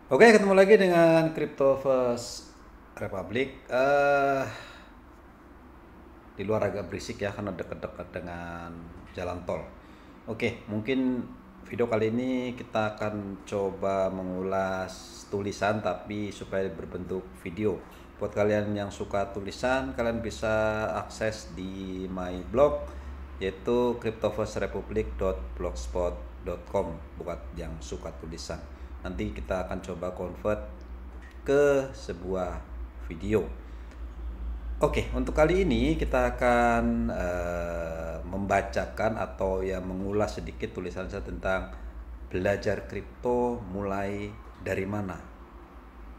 Oke, ketemu lagi dengan Crypto First Republic. Di luar agak berisik ya karena dekat-dekat dengan jalan tol. Oke, mungkin video kali ini kita akan coba mengulas tulisan tapi supaya berbentuk video. Buat kalian yang suka tulisan, kalian bisa akses di my blog yaitu cryptofirstrepublic.blogspot.com buat yang suka tulisan. Nanti kita akan coba convert ke sebuah video. Oke, untuk kali ini kita akan membacakan atau ya mengulas sedikit tulisan saya tentang belajar kripto mulai dari mana.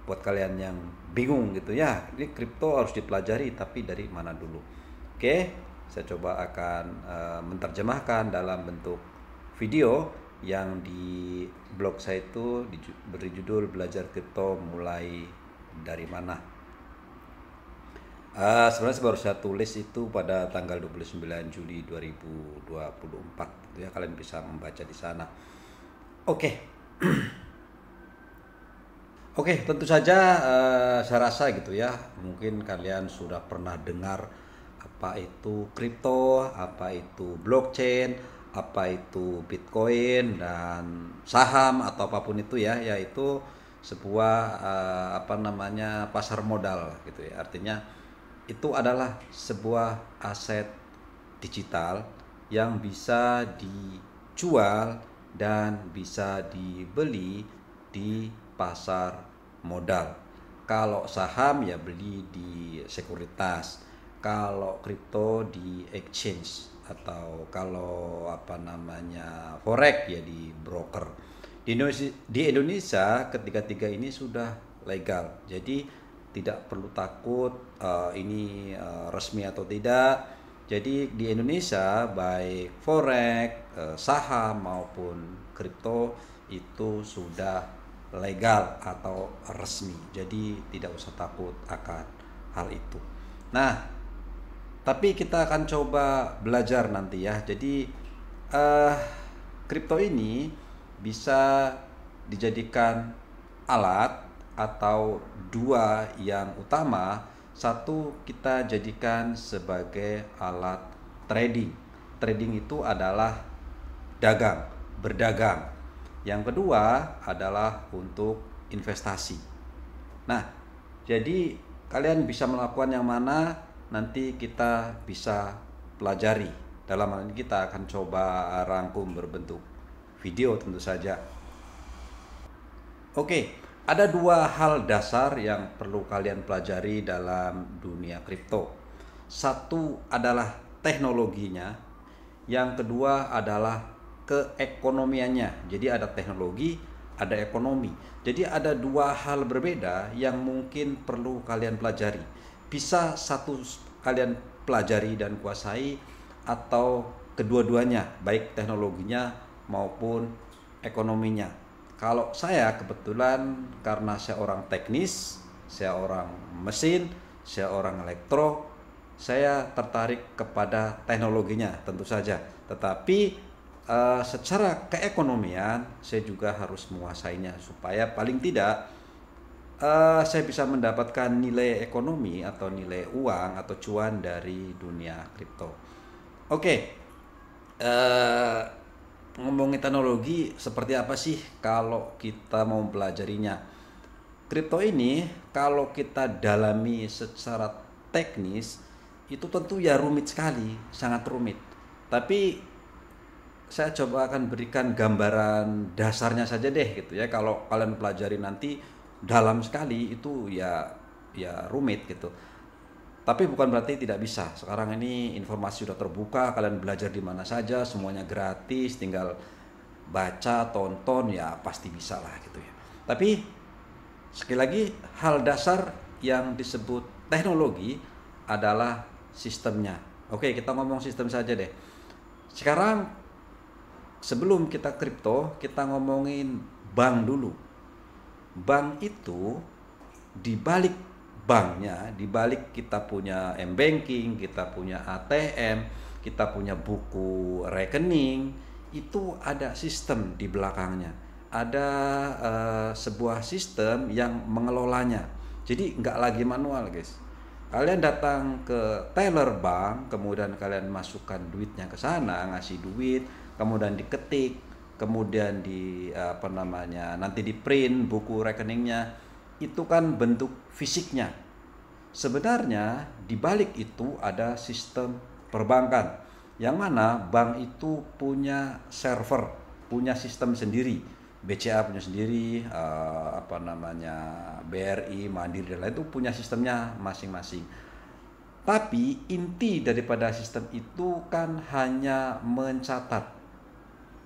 Buat kalian yang bingung gitu ya, ini kripto harus dipelajari tapi dari mana dulu. Oke, saya coba akan menerjemahkan dalam bentuk video yang di blog saya itu beri judul belajar kripto mulai dari mana. Sebenarnya baru saya tulis itu pada tanggal 29 Juli 2024 gitu ya, kalian bisa membaca di sana. Oke. Oke, tentu saja saya rasa gitu ya, mungkin kalian sudah pernah dengar apa itu kripto, apa itu blockchain, apa itu Bitcoin dan saham atau apapun itu ya, yaitu sebuah apa namanya pasar modal gitu ya. Artinya itu adalah sebuah aset digital yang bisa dijual dan bisa dibeli di pasar modal. Kalau saham ya beli di sekuritas, kalau kripto di exchange, atau kalau apa namanya forex ya di broker. Di Indonesia ketiga-tiga ini sudah legal, jadi tidak perlu takut ini resmi atau tidak. Jadi di Indonesia baik forex, saham maupun kripto itu sudah legal atau resmi. Jadi tidak usah takut akan hal itu. Nah, tapi kita akan coba belajar nanti ya. Jadi eh, kripto ini bisa dijadikan alat atau dua yang utama. Satu, kita jadikan sebagai alat trading. Trading itu adalah dagang, berdagang. Yang kedua adalah untuk investasi. Nah, jadi kalian bisa melakukan yang mana nanti kita bisa pelajari. Dalam hal ini kita akan coba rangkum berbentuk video tentu saja. Oke, ada dua hal dasar yang perlu kalian pelajari dalam dunia kripto. Satu adalah teknologinya, yang kedua adalah keekonomiannya. Jadi ada teknologi, ada ekonomi. Jadi ada dua hal berbeda yang mungkin perlu kalian pelajari. Bisa satu kalian pelajari dan kuasai, atau kedua-duanya, baik teknologinya maupun ekonominya. Kalau saya kebetulan karena saya orang teknis, saya orang mesin, saya orang elektro, saya tertarik kepada teknologinya tentu saja. Tetapi secara keekonomian saya juga harus menguasainya supaya paling tidak saya bisa mendapatkan nilai ekonomi atau nilai uang atau cuan dari dunia kripto. Oke, eh, ngomongin teknologi seperti apa sih kalau kita mau pelajarinya? Kripto ini kalau kita dalami secara teknis itu tentu ya rumit sekali, sangat rumit. Tapi saya coba akan berikan gambaran dasarnya saja deh gitu ya. Kalau kalian pelajari nanti dalam sekali itu ya rumit gitu. Tapi bukan berarti tidak bisa. Sekarang ini informasi sudah terbuka, kalian belajar di mana saja, semuanya gratis, tinggal baca, tonton, ya pasti bisa lah gitu ya. Tapi sekali lagi, hal dasar yang disebut teknologi adalah sistemnya. Oke, kita ngomong sistem saja deh. Sekarang sebelum kita kripto, kita ngomongin bank dulu. Bank itu di balik banknya, di balik kita punya m-banking, kita punya ATM, kita punya buku rekening, itu ada sistem di belakangnya. ada sebuah sistem yang mengelolanya. Jadi nggak lagi manual, guys. Kalian datang ke teller bank, kemudian kalian masukkan duitnya ke sana, ngasih duit, kemudian diketik, kemudian nanti di print buku rekeningnya. Itu kan bentuk fisiknya. Sebenarnya di balik itu ada sistem perbankan, yang mana bank itu punya server, punya sistem sendiri. BCA punya sendiri, BRI, Mandiri dan lain itu punya sistemnya masing-masing. Tapi inti daripada sistem itu kan hanya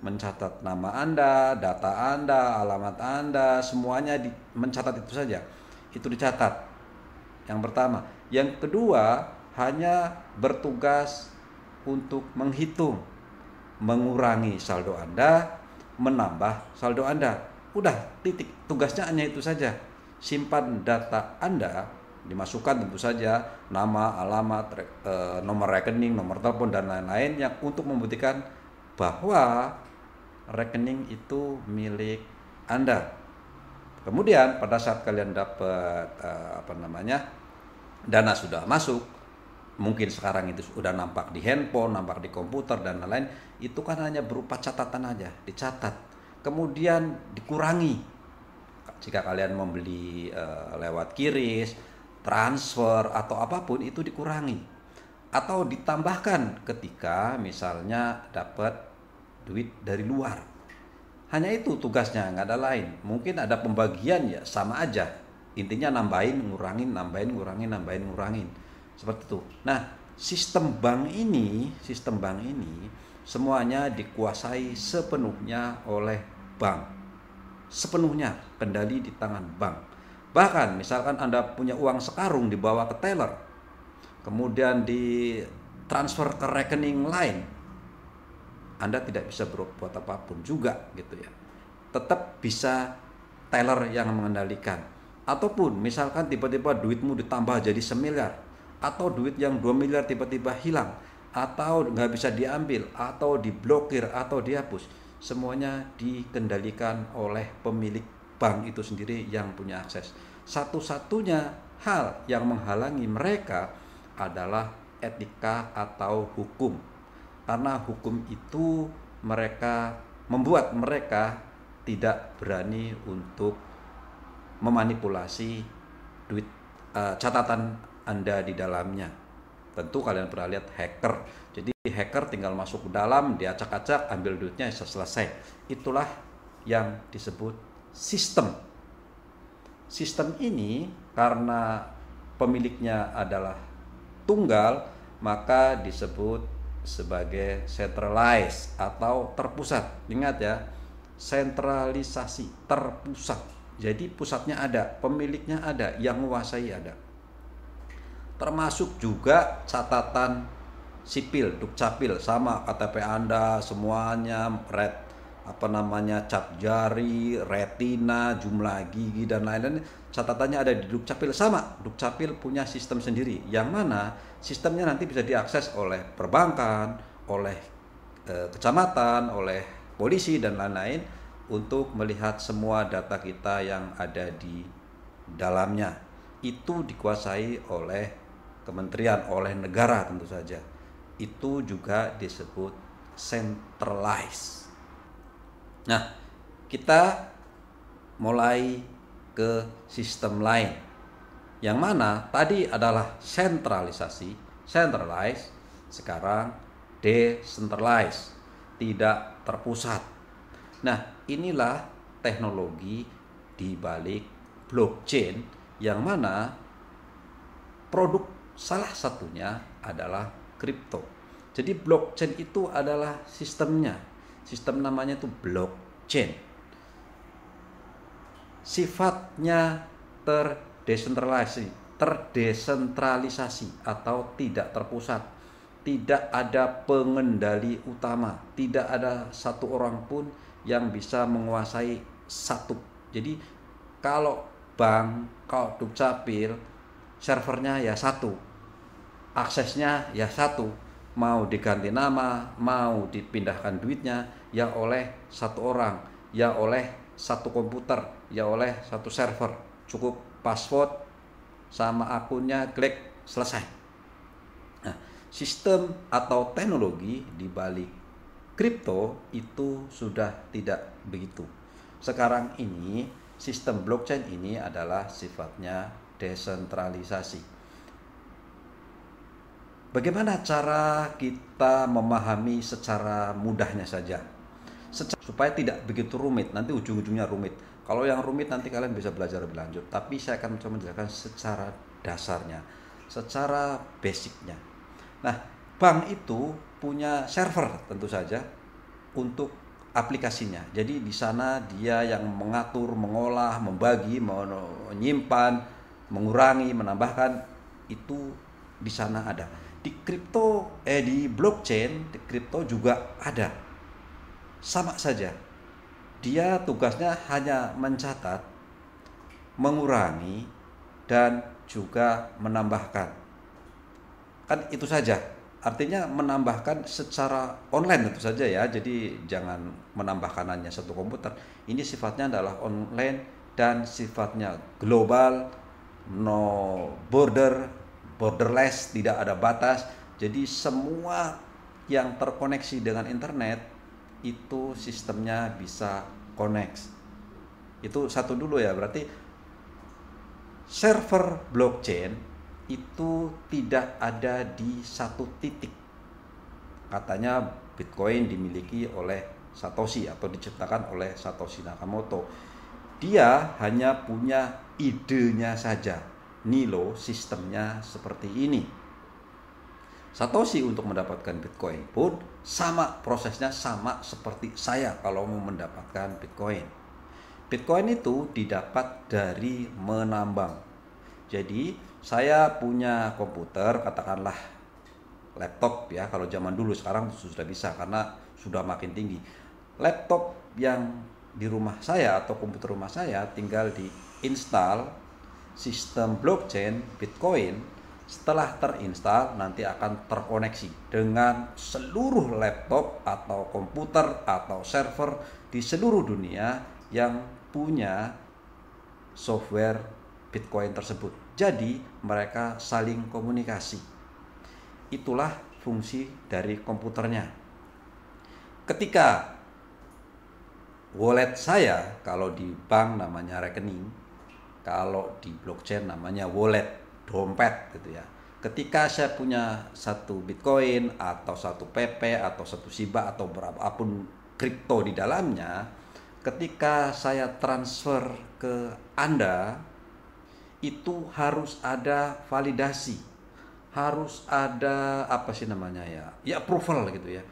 mencatat nama Anda, data Anda, alamat Anda, semuanya mencatat itu saja. Itu dicatat. Yang pertama. Yang kedua, hanya bertugas untuk menghitung, mengurangi saldo Anda, menambah saldo Anda. Udah, titik. Tugasnya hanya itu saja. Simpan data Anda, dimasukkan tentu saja nama, alamat, nomor rekening, nomor telepon dan lain-lain yang untuk membuktikan bahwa rekening itu milik Anda. Kemudian pada saat kalian dapat dana sudah masuk, mungkin sekarang itu sudah nampak di handphone, nampak di komputer dan lain-lain, itu kan hanya berupa catatan aja, dicatat. Kemudian dikurangi. Jika kalian membeli lewat QRIS, transfer atau apapun itu dikurangi. Atau ditambahkan ketika misalnya dapat duit dari luar. Hanya itu tugasnya, nggak ada lain. Mungkin ada pembagian ya sama aja. Intinya nambahin, ngurangin, nambahin, ngurangin, nambahin, ngurangin. Seperti itu. Nah, sistem bank ini semuanya dikuasai sepenuhnya oleh bank. Sepenuhnya kendali di tangan bank. Bahkan misalkan Anda punya uang sekarung dibawa ke teller, kemudian ditransfer ke rekening lain, Anda tidak bisa berbuat apapun juga gitu ya. Tetap bisa teller yang mengendalikan. Ataupun misalkan tiba-tiba duitmu ditambah jadi 1 miliar, atau duit yang 2 miliar tiba-tiba hilang, atau nggak bisa diambil, atau diblokir, atau dihapus, semuanya dikendalikan oleh pemilik bank itu sendiri yang punya akses. Satu-satunya hal yang menghalangi mereka adalah etika atau hukum. Karena hukum itu membuat mereka tidak berani untuk memanipulasi duit catatan Anda di dalamnya. Tentu kalian pernah lihat hacker. Jadi hacker tinggal masuk ke dalam, diacak-acak, ambil duitnya, selesai. Itulah yang disebut sistem. Sistem ini karena pemiliknya adalah tunggal, maka disebut sebagai centralized atau terpusat. Ingat ya, sentralisasi, terpusat. Jadi pusatnya ada, pemiliknya ada, yang menguasai ada. Termasuk juga catatan sipil, dukcapil, sama KTP Anda semuanya, cap jari, retina, jumlah gigi dan lain-lain, catatannya ada di dukcapil. Sama, dukcapil punya sistem sendiri, yang mana sistemnya nanti bisa diakses oleh perbankan, oleh kecamatan, oleh polisi dan lain-lain untuk melihat semua data kita yang ada di dalamnya. Itu dikuasai oleh kementerian, oleh negara tentu saja. Itu juga disebut centralized. Nah, kita mulai ke sistem lain, yang mana tadi adalah sentralisasi, centralized, sekarang decentralized, tidak terpusat. Nah, inilah teknologi di balik blockchain, yang mana produk salah satunya adalah kripto. Jadi blockchain itu adalah sistemnya. Sistem namanya itu blockchain. Sifatnya terdesentralisasi atau tidak terpusat. Tidak ada pengendali utama. Tidak ada satu orang pun yang bisa menguasai satu. Jadi kalau bank, kalau dukcapil, servernya ya satu, aksesnya ya satu, mau diganti nama, mau dipindahkan duitnya ya oleh satu orang, ya oleh satu komputer, ya oleh satu server. Cukup password sama akunnya, klik, selesai. Nah, sistem atau teknologi di balik kripto itu sudah tidak begitu. Sekarang ini sistem blockchain ini adalah sifatnya desentralisasi. Bagaimana cara kita memahami secara mudahnya saja, supaya tidak begitu rumit, nanti ujung-ujungnya rumit. Kalau yang rumit nanti kalian bisa belajar lebih lanjut, tapi saya akan mencoba menjelaskan secara dasarnya, secara basicnya. Nah, bank itu punya server tentu saja untuk aplikasinya. Jadi di sana dia yang mengatur, mengolah, membagi, menyimpan, mengurangi, menambahkan, itu di sana ada. Di di blockchain, di kripto juga ada. Sama saja. Dia tugasnya hanya mencatat, mengurangi, dan juga menambahkan. Kan itu saja. Artinya menambahkan secara online tentu saja ya. Jadi jangan menambahkan hanya satu komputer. Ini sifatnya adalah online dan sifatnya global, no border, borderless, tidak ada batas. Jadi semua yang terkoneksi dengan internet itu sistemnya bisa connect. Itu satu dulu ya, berarti server blockchain itu tidak ada di satu titik. Katanya Bitcoin dimiliki oleh Satoshi atau diciptakan oleh Satoshi Nakamoto. Dia hanya punya idenya saja. Nilo sistemnya seperti ini. Satoshi untuk mendapatkan Bitcoin pun sama prosesnya, sama seperti saya kalau mau mendapatkan Bitcoin. Bitcoin itu didapat dari menambang. Jadi saya punya komputer, katakanlah laptop ya, kalau zaman dulu, sekarang sudah bisa karena sudah makin tinggi. Laptop yang di rumah saya atau komputer rumah saya tinggal diinstal sistem blockchain Bitcoin. Setelah terinstall nanti akan terkoneksi dengan seluruh laptop atau komputer atau server di seluruh dunia yang punya software Bitcoin tersebut. Jadi mereka saling komunikasi. Itulah fungsi dari komputernya. Ketika wallet saya, kalau di bank namanya rekening, kalau di blockchain namanya wallet, dompet gitu ya. Ketika saya punya satu Bitcoin atau satu PP atau satu Shiba atau berapapun kripto di dalamnya, ketika saya transfer ke Anda, itu harus ada validasi, harus ada apa sih namanya ya, ya approval gitu ya.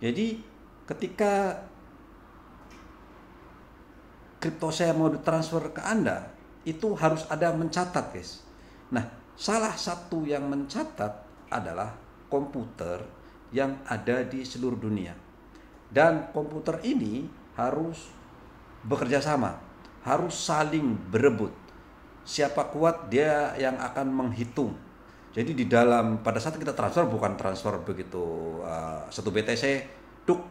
Jadi ketika kripto saya mau ditransfer ke Anda, itu harus ada mencatat, guys. Nah, salah satu yang mencatat adalah komputer yang ada di seluruh dunia. Dan komputer ini harus bekerja sama, harus saling berebut. Siapa kuat, dia yang akan menghitung. Jadi di dalam, pada saat kita transfer, bukan transfer begitu satu BTC duk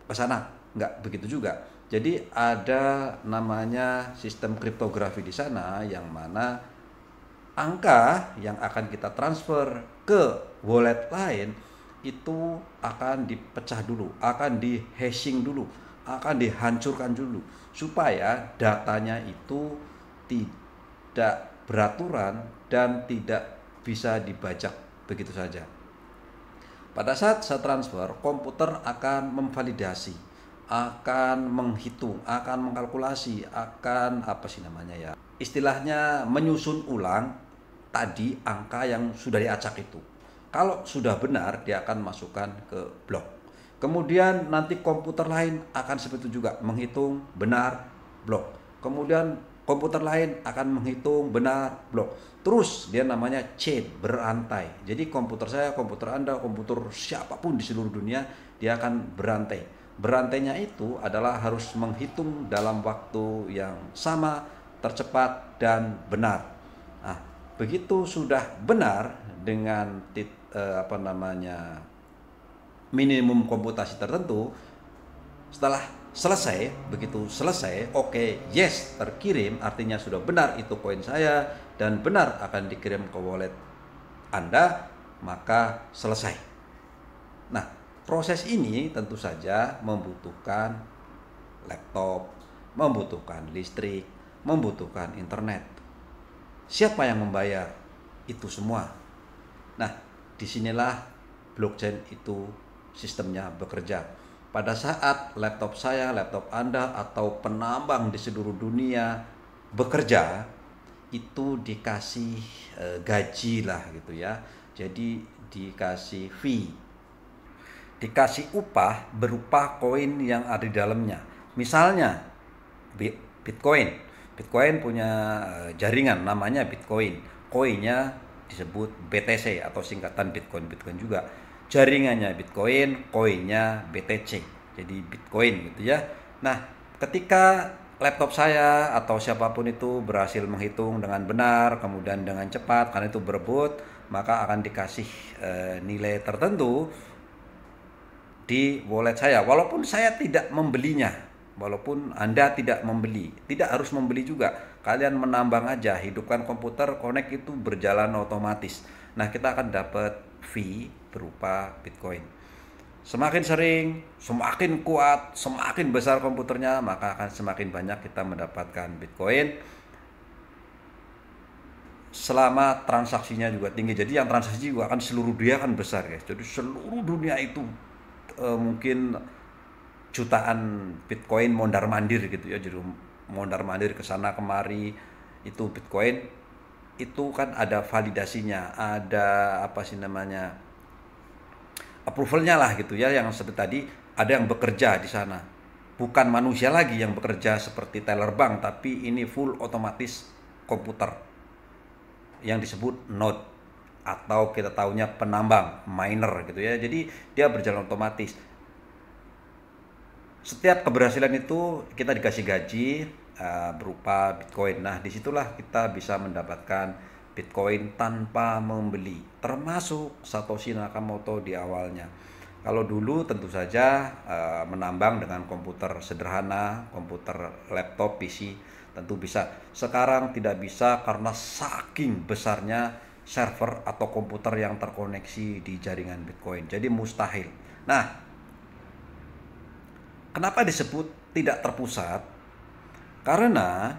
ke sana, nggak begitu juga. Jadi ada namanya sistem kriptografi di sana, yang mana angka yang akan kita transfer ke wallet lain itu akan dipecah dulu, akan di-hashing dulu, akan dihancurkan dulu, supaya datanya itu tidak beraturan dan tidak bisa dibajak begitu saja. Pada saat saya transfer, komputer akan memvalidasi, akan menghitung, akan mengkalkulasi, akan apa sih namanya ya, istilahnya menyusun ulang tadi angka yang sudah diacak itu. Kalau sudah benar, dia akan masukkan ke blok. Kemudian nanti komputer lain akan seperti itu juga, menghitung benar, blok. Kemudian komputer lain akan menghitung benar, blok. Terus dia namanya chain, berantai. Jadi komputer saya, komputer Anda, komputer siapapun di seluruh dunia, dia akan berantai. Berantainya itu adalah harus menghitung dalam waktu yang sama, tercepat, dan benar. Nah, begitu sudah benar dengan minimum komputasi tertentu, setelah Selesai, begitu selesai, oke, yes, terkirim, artinya sudah benar itu koin saya dan benar akan dikirim ke wallet Anda, maka selesai. Nah, proses ini tentu saja membutuhkan laptop, membutuhkan listrik, membutuhkan internet. Siapa yang membayar itu semua? Nah, disinilah blockchain itu sistemnya bekerja. Pada saat laptop saya, laptop Anda, atau penambang di seluruh dunia bekerja, itu dikasih gaji lah gitu ya. Jadi dikasih fee, dikasih upah berupa koin yang ada di dalamnya. Misalnya Bitcoin. Bitcoin punya jaringan namanya Bitcoin. Koinnya disebut BTC atau singkatan Bitcoin. Bitcoin juga. Jaringannya Bitcoin, koinnya BTC. Jadi Bitcoin gitu ya. Nah, ketika laptop saya atau siapapun itu berhasil menghitung dengan benar, kemudian dengan cepat, karena itu berebut, maka akan dikasih nilai tertentu di wallet saya, walaupun saya tidak membelinya, walaupun Anda tidak membeli, tidak harus membeli juga, kalian menambang aja, hidupkan komputer, connect, itu berjalan otomatis. Nah, kita akan dapat fee berupa Bitcoin. Semakin sering, semakin kuat, semakin besar komputernya, maka akan semakin banyak kita mendapatkan Bitcoin. Selama transaksinya juga tinggi, jadi yang transaksi juga akan seluruh dunia kan besar guys. Jadi seluruh dunia itu mungkin jutaan Bitcoin mondar mandir gitu ya, jadi mondar mandir ke sana kemari. Itu Bitcoin itu kan ada validasinya, ada apa sih namanya, approvalnya lah gitu ya, yang seperti tadi ada yang bekerja di sana, bukan manusia lagi yang bekerja seperti teller bank, tapi ini full otomatis komputer yang disebut node, atau kita tahunya penambang, miner gitu ya. Jadi dia berjalan otomatis. Setiap keberhasilan itu kita dikasih gaji berupa Bitcoin. Nah, disitulah kita bisa mendapatkan Bitcoin tanpa membeli, termasuk Satoshi Nakamoto di awalnya. Kalau dulu tentu saja menambang dengan komputer sederhana, komputer laptop, PC, tentu bisa. Sekarang tidak bisa karena saking besarnya server atau komputer yang terkoneksi di jaringan Bitcoin. Jadi mustahil. Nah, kenapa disebut tidak terpusat? Karena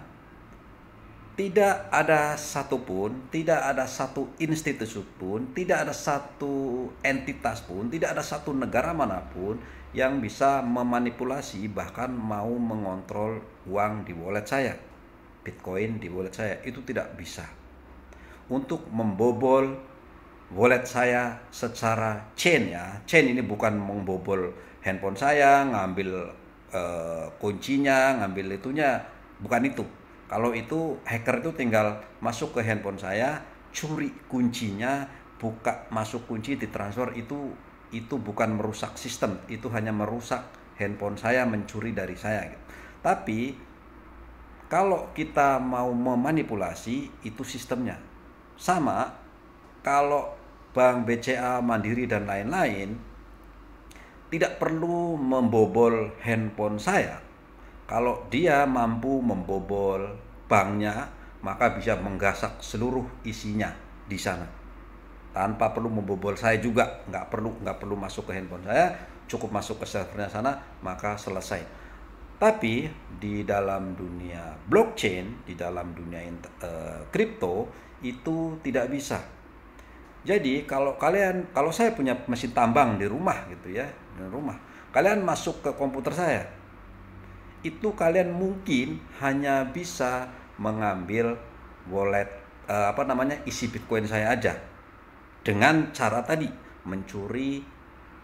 tidak ada satupun, tidak ada satu institusi pun, tidak ada satu entitas pun, tidak ada satu negara manapun yang bisa memanipulasi, bahkan mau mengontrol uang di wallet saya, Bitcoin di wallet saya, itu tidak bisa. Untuk membobol wallet saya secara chain ya, chain ini bukan membobol handphone saya, ngambil kuncinya, ngambil itunya, bukan itu. Kalau itu hacker itu tinggal masuk ke handphone saya, curi kuncinya, buka, masuk kunci, ditransfer, itu bukan merusak sistem, itu hanya merusak handphone saya, mencuri dari saya gitu. Tapi kalau kita mau memanipulasi, itu sistemnya sama. Kalau Bank BCA, Mandiri dan lain-lain tidak perlu membobol handphone saya. Kalau dia mampu membobol banknya, maka bisa menggasak seluruh isinya di sana tanpa perlu membobol saya juga. Nggak perlu masuk ke handphone saya, cukup masuk ke servernya sana, maka selesai. Tapi di dalam dunia blockchain, di dalam dunia kripto, itu tidak bisa. Jadi kalau saya punya mesin tambang di rumah gitu ya, di rumah, kalian masuk ke komputer saya, itu kalian mungkin hanya bisa mengambil wallet isi Bitcoin saya aja, dengan cara tadi mencuri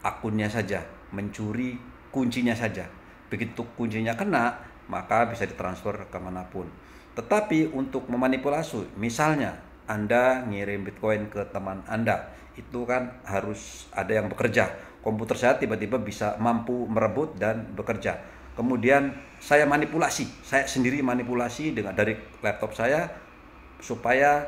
akunnya saja, mencuri kuncinya saja. Begitu kuncinya kena, maka bisa ditransfer kemanapun. Tetapi untuk memanipulasi, misalnya Anda ngirim Bitcoin ke teman Anda, itu kan harus ada yang bekerja. Komputer saya tiba-tiba bisa mampu merebut dan bekerja. Kemudian saya manipulasi, saya sendiri manipulasi dari laptop saya supaya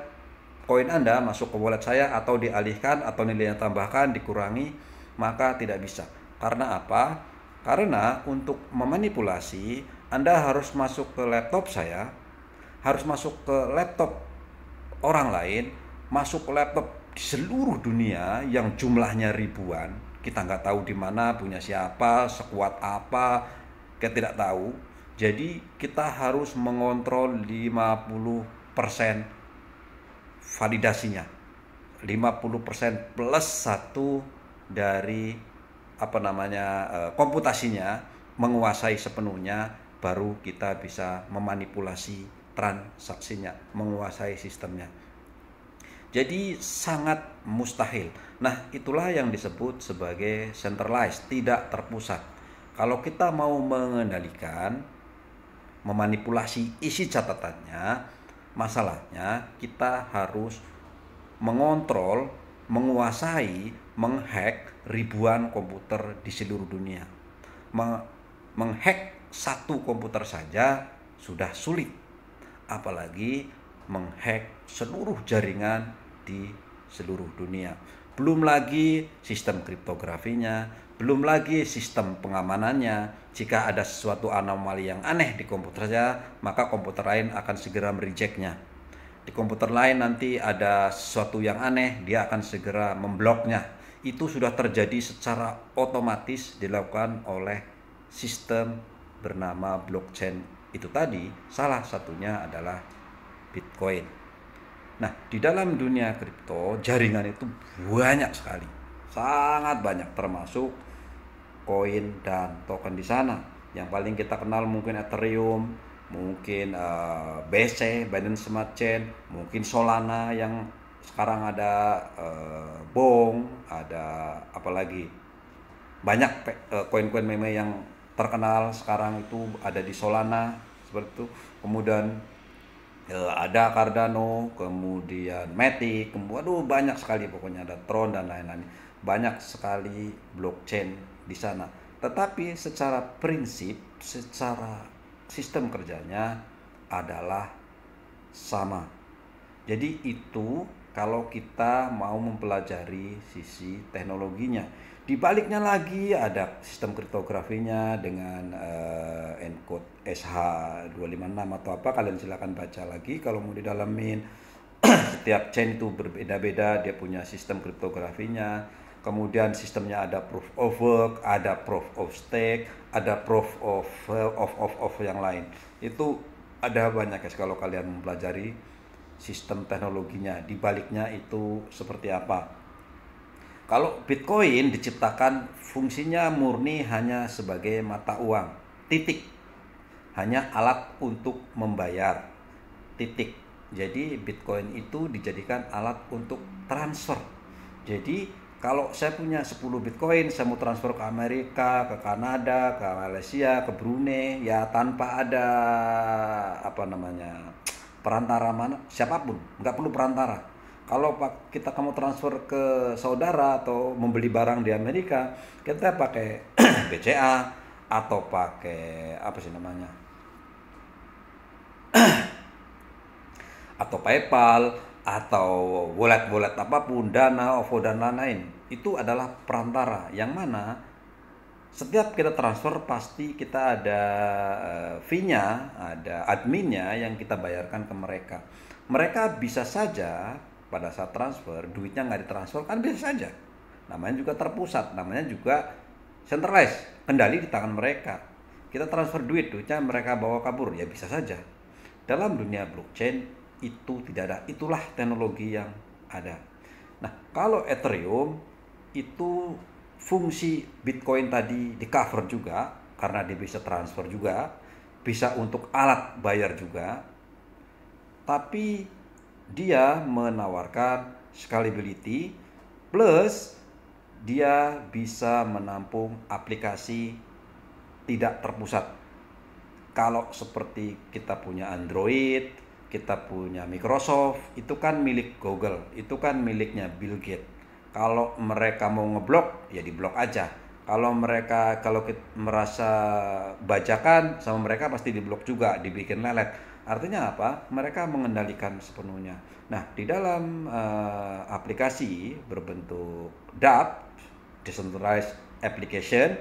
koin Anda masuk ke wallet saya, atau dialihkan, atau nilainya tambahkan, dikurangi, maka tidak bisa. Karena apa? Karena untuk memanipulasi, Anda harus masuk ke laptop saya, harus masuk ke laptop orang lain, masuk ke laptop di seluruh dunia yang jumlahnya ribuan. Kita nggak tahu di mana, punya siapa, sekuat apa, kita tidak tahu. Jadi kita harus mengontrol 50% validasinya. 50% plus satu dari komputasinya menguasai sepenuhnya, baru kita bisa memanipulasi transaksinya, menguasai sistemnya. Jadi sangat mustahil. Nah, itulah yang disebut sebagai centralized, tidak terpusat. Kalau kita mau mengendalikan, memanipulasi isi catatannya, masalahnya kita harus mengontrol, menguasai, menghack ribuan komputer di seluruh dunia. Menghack satu komputer saja sudah sulit, apalagi menghack seluruh jaringan di seluruh dunia. Belum lagi sistem kriptografinya, belum lagi sistem pengamanannya. Jika ada sesuatu anomali yang aneh di komputer saja, maka komputer lain akan segera merejectnya. Di komputer lain nanti ada sesuatu yang aneh, dia akan segera membloknya. Itu sudah terjadi secara otomatis dilakukan oleh sistem bernama blockchain itu tadi. Salah satunya adalah Bitcoin. Nah, di dalam dunia kripto, jaringan itu banyak sekali. Sangat banyak, termasuk koin dan token di sana. Yang paling kita kenal mungkin Ethereum, mungkin BSC, Binance Smart Chain, mungkin Solana yang sekarang ada Bong, ada apalagi banyak koin-koin meme yang terkenal sekarang itu ada di Solana seperti itu. Kemudian ada Cardano, kemudian Matic, waduh banyak sekali, pokoknya ada Tron dan lain-lain. Banyak sekali blockchain di sana. Tetapi secara prinsip, secara sistem kerjanya adalah sama. Jadi itu kalau kita mau mempelajari sisi teknologinya. Di baliknya lagi ada sistem kriptografinya dengan encode SH256 atau apa, kalian silakan baca lagi kalau mau didalamin. Setiap chain itu berbeda-beda, dia punya sistem kriptografinya. Kemudian sistemnya ada proof of work, ada proof of stake, ada proof of yang lain. Itu ada banyak guys kalau kalian mempelajari sistem teknologinya, di baliknya itu seperti apa. Kalau Bitcoin diciptakan fungsinya murni hanya sebagai mata uang, titik. Hanya alat untuk membayar, titik. Jadi Bitcoin itu dijadikan alat untuk transfer. Jadi kalau saya punya 10 Bitcoin, saya mau transfer ke Amerika, ke Kanada, ke Malaysia, ke Brunei, ya tanpa ada perantara mana, siapapun, nggak perlu perantara. Kalau kita kamu transfer ke saudara atau membeli barang di Amerika, kita pakai BCA atau pakai atau PayPal atau wallet apapun, Dana, OVO dan lain-lain. Itu adalah perantara yang mana setiap kita transfer pasti kita ada fee-nya, ada adminnya yang kita bayarkan ke mereka. Mereka bisa saja pada saat transfer duitnya nggak ditransfer, kan bisa saja. Namanya juga terpusat, namanya juga centralized, kendali di tangan mereka. Kita transfer duitnya mereka bawa kabur, ya bisa saja. Dalam dunia blockchain itu tidak ada, itulah teknologi yang ada. Nah, kalau Ethereum itu fungsi Bitcoin tadi di cover juga, karena dia bisa transfer juga, bisa untuk alat bayar juga, tapi dia menawarkan scalability plus dia bisa menampung aplikasi tidak terpusat. Kalau seperti kita punya Android, kita punya Microsoft, itu kan milik Google, itu kan miliknya Bill Gates. Kalau mereka mau ngeblok, ya diblok aja. Kalau kita merasa bajakan sama mereka, pasti diblok juga, dibikin lelet. Artinya apa? Mereka mengendalikan sepenuhnya. Nah, di dalam aplikasi berbentuk dApp, Decentralized Application,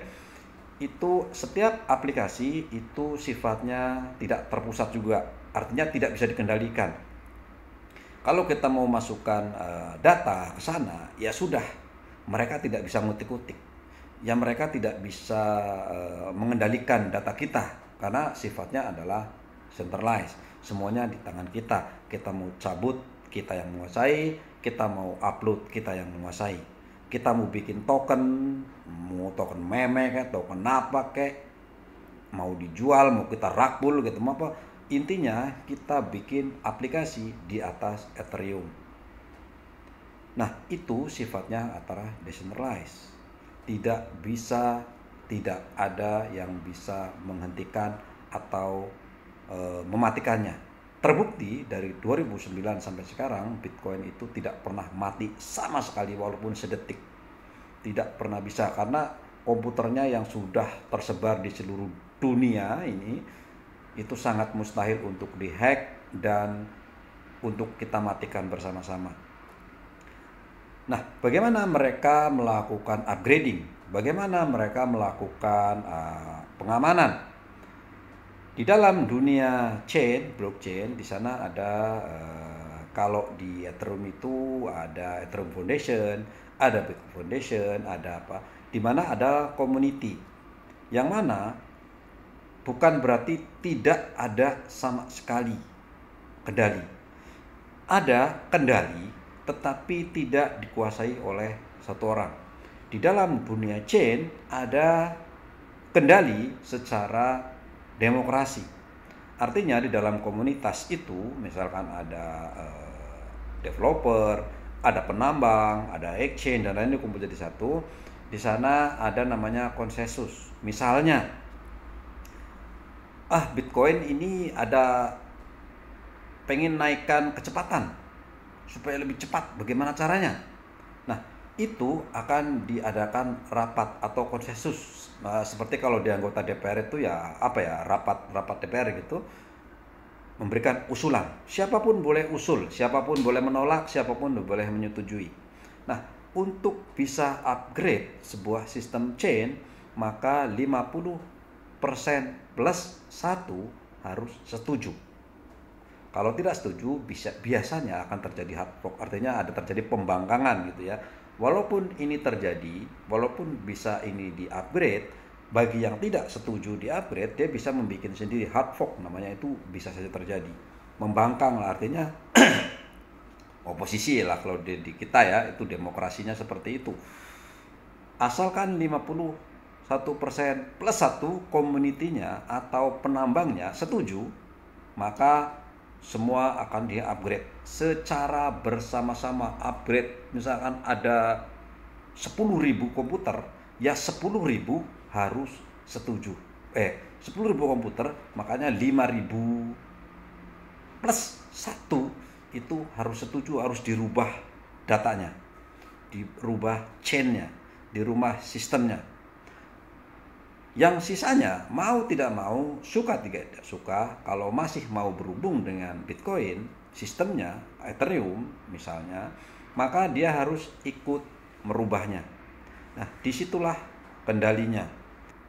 itu setiap aplikasi itu sifatnya tidak terpusat juga, artinya tidak bisa dikendalikan. Kalau kita mau masukkan data ke sana, ya sudah, mereka tidak bisa ngutik-ngutik. Ya mereka tidak bisa mengendalikan data kita karena sifatnya adalah centralized. Semuanya di tangan kita. Kita mau cabut, kita yang menguasai. Kita mau upload, kita yang menguasai. Kita mau bikin token, mau token meme kayak, token apa kayak, mau dijual, mau kita rakbul gitu, mau apa. Intinya kita bikin aplikasi di atas Ethereum. Nah, itu sifatnya antara decentralized. Tidak ada yang bisa menghentikan atau mematikannya. Terbukti dari 2009 sampai sekarang Bitcoin itu tidak pernah mati sama sekali walaupun sedetik. Tidak pernah bisa karena komputernya yang sudah tersebar di seluruh dunia ini itu sangat mustahil untuk dihack dan untuk kita matikan bersama-sama. Nah, bagaimana mereka melakukan upgrading? Bagaimana mereka melakukan pengamanan? Di dalam dunia blockchain, di sana ada kalau di Ethereum itu ada Ethereum Foundation, ada Bitcoin Foundation, ada apa? Di mana ada community. Yang mana bukan berarti tidak ada sama sekali kendali. Ada kendali, tetapi tidak dikuasai oleh satu orang. Di dalam dunia chain ada kendali secara demokrasi. Artinya di dalam komunitas itu, misalkan ada developer, ada penambang, ada exchange dan lain-lain dikumpul jadi satu. Di sana ada namanya konsensus. Misalnya, Bitcoin ini ada pengen naikkan kecepatan supaya lebih cepat, bagaimana caranya? Nah, itu akan diadakan rapat atau konsensus. Seperti kalau di anggota DPR itu ya rapat DPR gitu, memberikan usulan. Siapapun boleh usul, siapapun boleh menolak, siapapun boleh menyetujui. Nah, untuk bisa upgrade sebuah sistem chain, maka 50% plus 1 harus setuju. Kalau tidak setuju, biasanya akan terjadi hard fork, artinya ada terjadi pembangkangan gitu ya. Walaupun ini terjadi, walaupun bisa ini di-upgrade, bagi yang tidak setuju di-upgrade, dia bisa membuat sendiri hard fork, namanya itu bisa saja terjadi. Membangkang lah, artinya oposisi lah kalau di kita ya, itu demokrasinya seperti itu. Asalkan 51% plus 1 komunitinya atau penambangnya setuju, maka semua akan di-upgrade secara bersama-sama. Upgrade misalkan ada 10.000 komputer, ya 10.000 harus setuju. 10.000 komputer, makanya 5.000 plus 1 itu harus setuju, harus dirubah datanya, dirubah chainnya, dirubah sistemnya. Yang sisanya mau tidak mau, suka tidak suka, kalau masih mau berhubung dengan Bitcoin, sistemnya Ethereum misalnya, maka dia harus ikut merubahnya. Nah, disitulah kendalinya.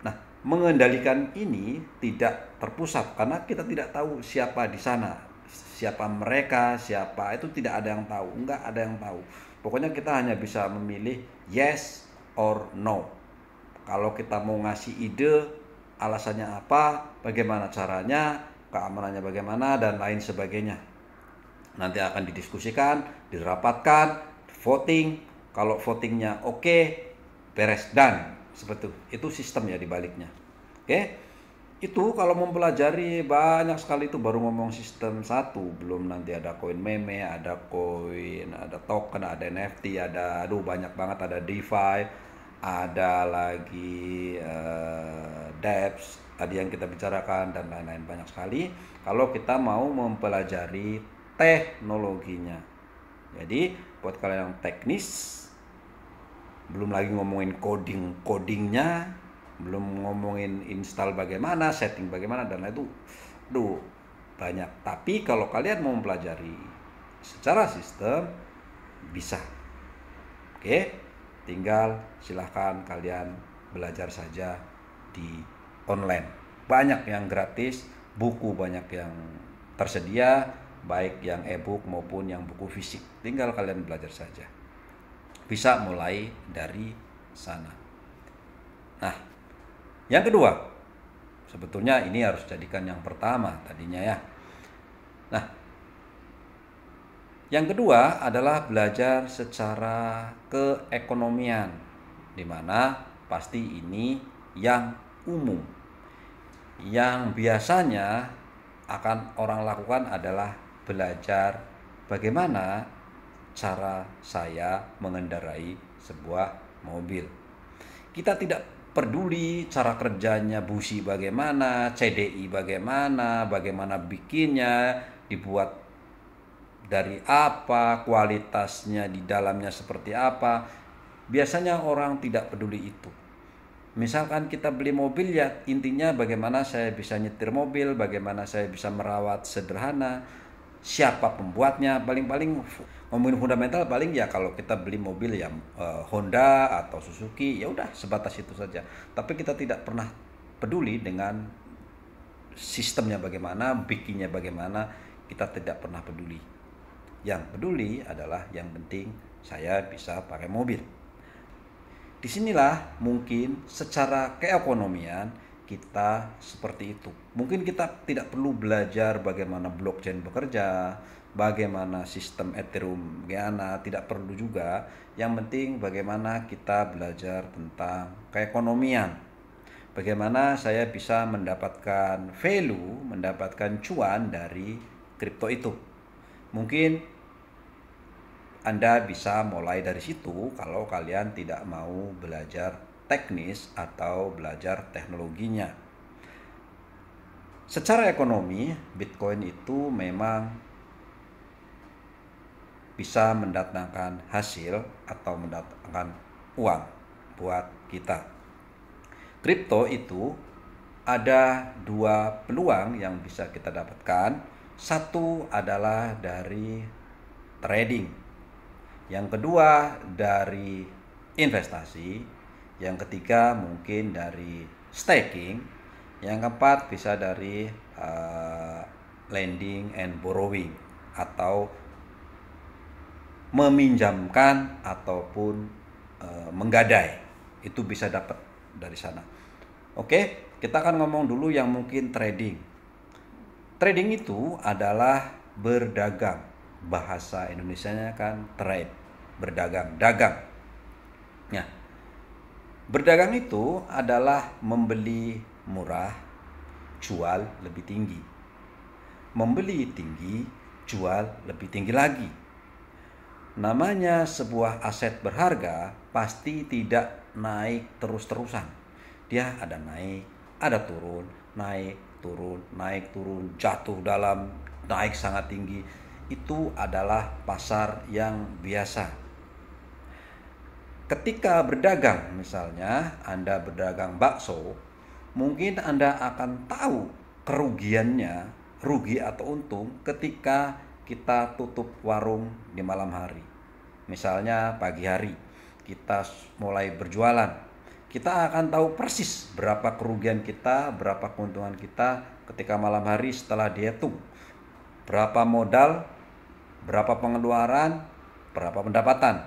Nah, mengendalikan ini tidak terpusat karena kita tidak tahu siapa di sana, siapa mereka, siapa itu tidak ada yang tahu, enggak ada yang tahu. Pokoknya kita hanya bisa memilih yes or no. Kalau kita mau ngasih ide, alasannya apa, bagaimana caranya, keamanannya bagaimana, dan lain sebagainya. Nanti akan didiskusikan, dirapatkan, voting. Kalau votingnya oke, beres, dan seperti itu sistem ya dibaliknya. Oke, itu kalau mempelajari banyak sekali, itu baru ngomong sistem satu, belum nanti ada koin meme, ada koin, ada token, ada NFT, ada banyak banget, ada DeFi, ada lagi dApps tadi yang kita bicarakan dan lain-lain, banyak sekali kalau kita mau mempelajari teknologinya. Jadi buat kalian yang teknis, belum lagi ngomongin codingnya, belum ngomongin install bagaimana, setting bagaimana dan lain itu banyak. Tapi kalau kalian mau mempelajari secara sistem bisa. Oke, tinggal silahkan kalian belajar saja di online. Banyak yang gratis, buku banyak yang tersedia, baik yang e-book maupun yang buku fisik. Tinggal kalian belajar saja. Bisa mulai dari sana. Nah, yang kedua, sebetulnya ini harus jadikan yang pertama tadinya ya. Nah, yang kedua adalah belajar secara keekonomian, di mana pasti ini yang umum. Yang biasanya akan orang lakukan adalah belajar bagaimana cara saya mengendarai sebuah mobil. Kita tidak peduli cara kerjanya busi bagaimana, CDI bagaimana, bagaimana bikinnya, dibuat dari apa, kualitasnya di dalamnya seperti apa. Biasanya orang tidak peduli itu. Misalkan kita beli mobil, ya intinya bagaimana saya bisa nyetir mobil, bagaimana saya bisa merawat sederhana, siapa pembuatnya, paling-paling ngomongin fundamental paling ya kalau kita beli mobil ya Honda atau Suzuki, ya udah sebatas itu saja. Tapi kita tidak pernah peduli dengan sistemnya bagaimana, bikinnya bagaimana, kita tidak pernah peduli. Yang peduli adalah yang penting saya bisa pakai mobil. Disinilah mungkin secara keekonomian kita seperti itu. Mungkin kita tidak perlu belajar bagaimana blockchain bekerja, bagaimana sistem Ethereum gimana, tidak perlu juga. Yang penting bagaimana kita belajar tentang keekonomian. Bagaimana saya bisa mendapatkan value, mendapatkan cuan dari kripto itu. Mungkin Anda bisa mulai dari situ kalau kalian tidak mau belajar teknis atau belajar teknologinya. Secara ekonomi, Bitcoin itu memang bisa mendatangkan hasil atau mendatangkan uang buat kita. Kripto itu ada dua peluang yang bisa kita dapatkan. Satu adalah dari trading. Yang kedua dari investasi, yang ketiga mungkin dari staking, yang keempat bisa dari lending and borrowing atau meminjamkan ataupun menggadai. Itu bisa dapat dari sana. Oke, kita akan ngomong dulu yang mungkin trading. Trading itu adalah berdagang. Bahasa Indonesianya kan trade, berdagang, dagang. Nah, berdagang itu adalah membeli murah, jual lebih tinggi. Membeli tinggi, jual lebih tinggi lagi. Namanya sebuah aset berharga pasti tidak naik terus-terusan. Dia ada naik, ada turun, naik, turun, naik, turun, jatuh dalam, naik sangat tinggi. Itu adalah pasar yang biasa. Ketika berdagang, misalnya Anda berdagang bakso, mungkin Anda akan tahu kerugiannya, rugi atau untung ketika kita tutup warung di malam hari. Misalnya pagi hari, kita mulai berjualan. Kita akan tahu persis berapa kerugian kita, berapa keuntungan kita ketika malam hari setelah dihitung. Berapa modal, berapa pengeluaran, berapa pendapatan.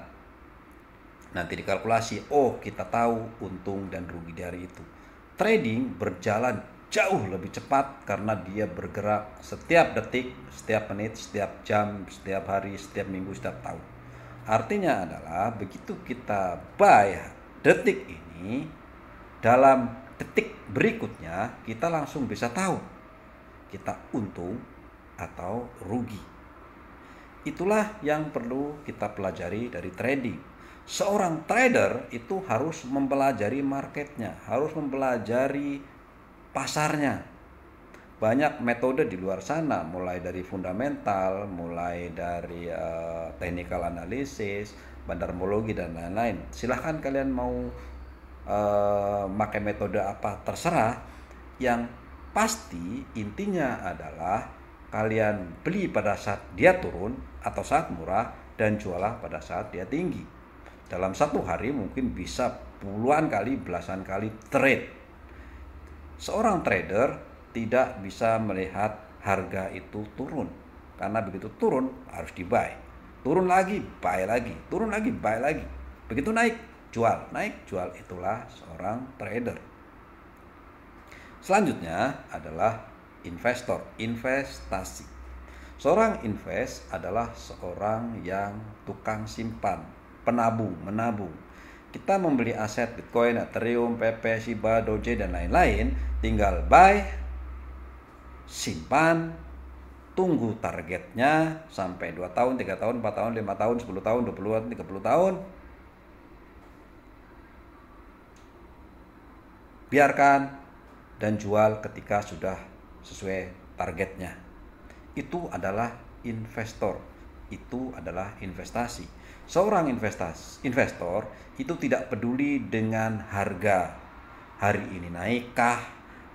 Nanti dikalkulasi, oh kita tahu untung dan rugi dari itu. Trading berjalan jauh lebih cepat karena dia bergerak setiap detik, setiap menit, setiap jam, setiap hari, setiap minggu, setiap tahun. Artinya adalah begitu kita buy detik ini, dalam detik berikutnya kita langsung bisa tahu kita untung atau rugi. Itulah yang perlu kita pelajari dari trading. Seorang trader itu harus mempelajari marketnya, harus mempelajari pasarnya. Banyak metode di luar sana, mulai dari fundamental, mulai dari technical analysis, bandarmologi dan lain-lain. Silahkan kalian mau pakai metode apa terserah. Yang pasti intinya adalah kalian beli pada saat dia turun atau saat murah dan jualah pada saat dia tinggi. Dalam satu hari mungkin bisa puluhan kali, belasan kali trade. Seorang trader tidak bisa melihat harga itu turun, karena begitu turun harus di-buy. Turun lagi, buy lagi, turun lagi, buy lagi. Begitu naik, jual, naik, jual. Itulah seorang trader. Selanjutnya adalah investor, investasi. Seorang invest adalah seorang yang tukang simpan, penabung, menabung. Kita membeli aset Bitcoin, Ethereum, PP, Shiba, Doge, dan lain-lain, tinggal buy, simpan, tunggu targetnya sampai 2 tahun, 3 tahun, 4 tahun, 5 tahun, 10 tahun, 20 tahun, 30 tahun. Biarkan dan jual ketika sudah sesuai targetnya. Itu adalah investor. Itu adalah investasi. Seorang investor itu tidak peduli dengan harga. Hari ini naikkah?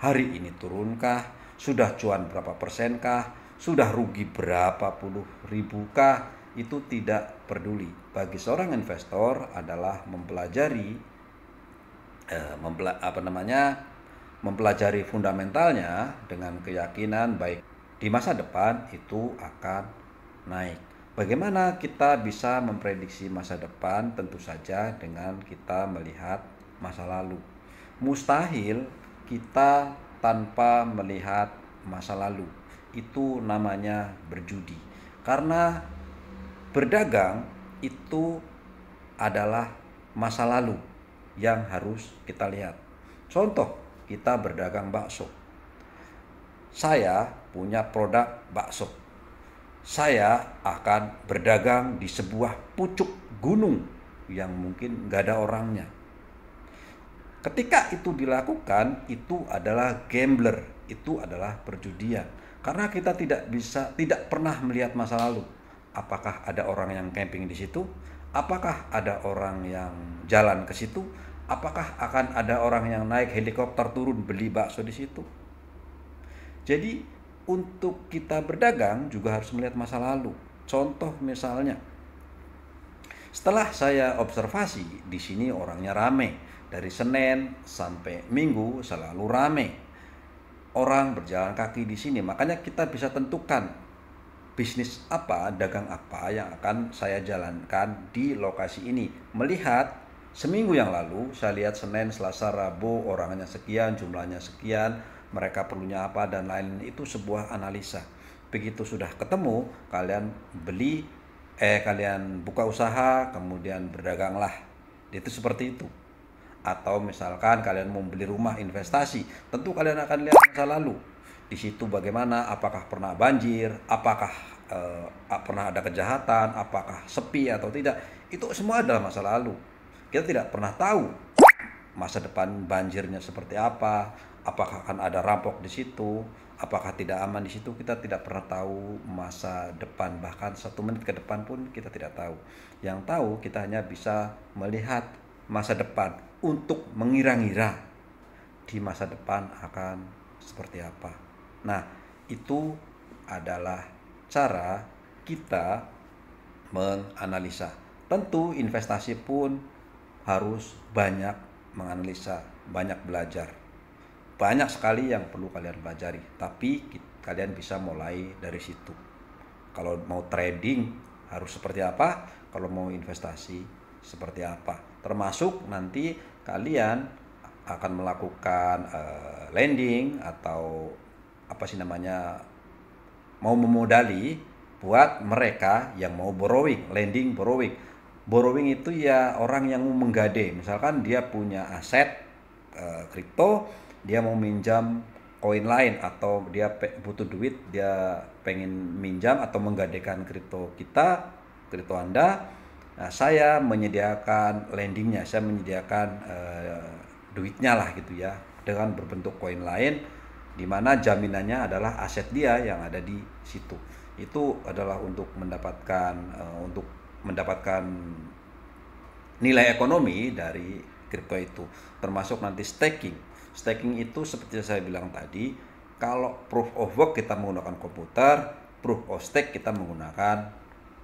Hari ini turunkah? Sudah cuan berapa persenkah? Sudah rugi berapa puluh ribu kah? Itu tidak peduli. Bagi seorang investor adalah mempelajari mempelajari fundamentalnya dengan keyakinan baik di masa depan itu akan naik. Bagaimana kita bisa memprediksi masa depan? Tentu saja dengan kita melihat masa lalu. Mustahil kita tanpa melihat masa lalu. Itu namanya berjudi. Karena berdagang itu adalah masa lalu yang harus kita lihat. Contoh, kita berdagang bakso. Saya punya produk bakso. Saya akan berdagang di sebuah pucuk gunung yang mungkin nggak ada orangnya. Ketika itu dilakukan, itu adalah gambler, itu adalah perjudian. Karena kita tidak pernah melihat masa lalu. Apakah ada orang yang camping di situ? Apakah ada orang yang jalan ke situ? Apakah akan ada orang yang naik helikopter turun beli bakso di situ? Jadi untuk kita berdagang juga harus melihat masa lalu. Contoh misalnya, setelah saya observasi di sini orangnya rame. Dari Senin sampai Minggu selalu rame. Orang berjalan kaki di sini. Makanya kita bisa tentukan bisnis apa, dagang apa yang akan saya jalankan di lokasi ini. Melihat seminggu yang lalu, saya lihat Senin, Selasa, Rabu, orangnya sekian, jumlahnya sekian, mereka perlunya apa, dan lain-lain. Itu sebuah analisa. Begitu sudah ketemu, kalian kalian buka usaha, kemudian berdaganglah. Itu seperti itu. Atau misalkan kalian mau beli rumah investasi, tentu kalian akan lihat masa lalu. Di situ bagaimana, apakah pernah banjir, apakah pernah ada kejahatan, apakah sepi atau tidak. Itu semua adalah masa lalu. Kita tidak pernah tahu masa depan banjirnya seperti apa, apakah akan ada rampok di situ, apakah tidak aman di situ. Kita tidak pernah tahu masa depan, bahkan 1 menit ke depan pun kita tidak tahu. Yang tahu kita hanya bisa melihat masa depan untuk mengira-ngira di masa depan akan seperti apa. Nah, itu adalah cara kita menganalisa. Tentu investasi pun harus banyak menganalisa, banyak belajar. Banyak sekali yang perlu kalian pelajari, tapi kalian bisa mulai dari situ. Kalau mau trading harus seperti apa, kalau mau investasi seperti apa. Termasuk nanti kalian akan melakukan lending atau mau memodali buat mereka yang mau borrowing. Borrowing itu ya orang yang mau menggade. Misalkan dia punya aset kripto, dia mau minjam koin lain, atau dia butuh duit, dia pengen minjam atau menggadekan kripto Anda. Nah, saya menyediakan lendingnya, saya menyediakan duitnya lah gitu ya, dengan berbentuk koin lain, di mana jaminannya adalah aset dia yang ada di situ. Itu adalah untuk mendapatkan nilai ekonomi dari kripto itu, termasuk nanti staking. Staking itu seperti saya bilang tadi, kalau proof of work kita menggunakan komputer, proof of stake kita menggunakan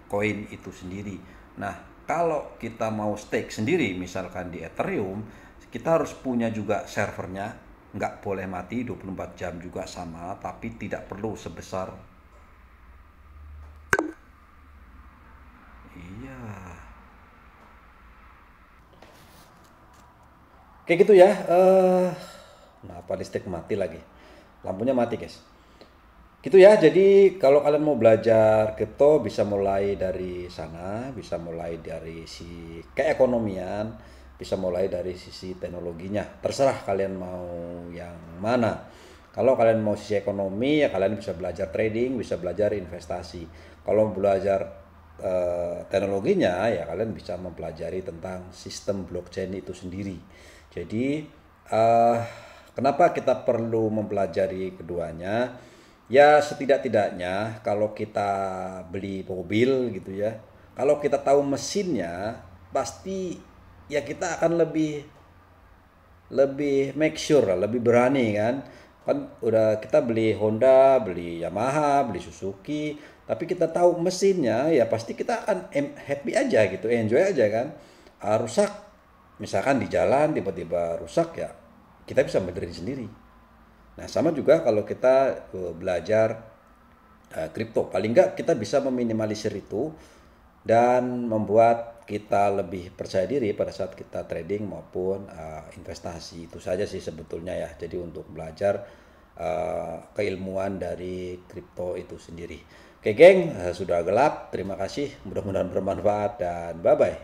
koin itu sendiri. Nah, kalau kita mau stake sendiri, misalkan di Ethereum, kita harus punya juga servernya, nggak boleh mati 24 jam juga sama, tapi tidak perlu sebesar. Iya. Kayak gitu ya. Kenapa listrik mati lagi? Lampunya mati, guys. Gitu ya. Jadi kalau kalian mau belajar kripto bisa mulai dari sana, bisa mulai dari si keekonomian, bisa mulai dari sisi teknologinya. Terserah kalian mau yang mana. Kalau kalian mau sisi ekonomi ya kalian bisa belajar trading, bisa belajar investasi. Kalau belajar teknologinya ya kalian bisa mempelajari tentang sistem blockchain itu sendiri. Jadi eh, kenapa kita perlu mempelajari keduanya? Ya setidak-tidaknya kalau kita beli mobil gitu ya, kalau kita tahu mesinnya pasti ya kita akan lebih lebih make sure lah, lebih berani kan. Kan udah kita beli Honda, beli Yamaha, beli Suzuki, tapi kita tahu mesinnya ya pasti kita akan happy aja gitu, enjoy aja kan. Rusak misalkan di jalan tiba-tiba rusak ya kita bisa benerin sendiri. Nah, sama juga kalau kita belajar kripto, paling nggak kita bisa meminimalisir itu dan membuat kita lebih percaya diri pada saat kita trading maupun investasi. Itu saja sih sebetulnya ya. Jadi untuk belajar keilmuan dari kripto itu sendiri. Oke, geng, sudah gelap. Terima kasih. Mudah-mudahan bermanfaat dan bye-bye.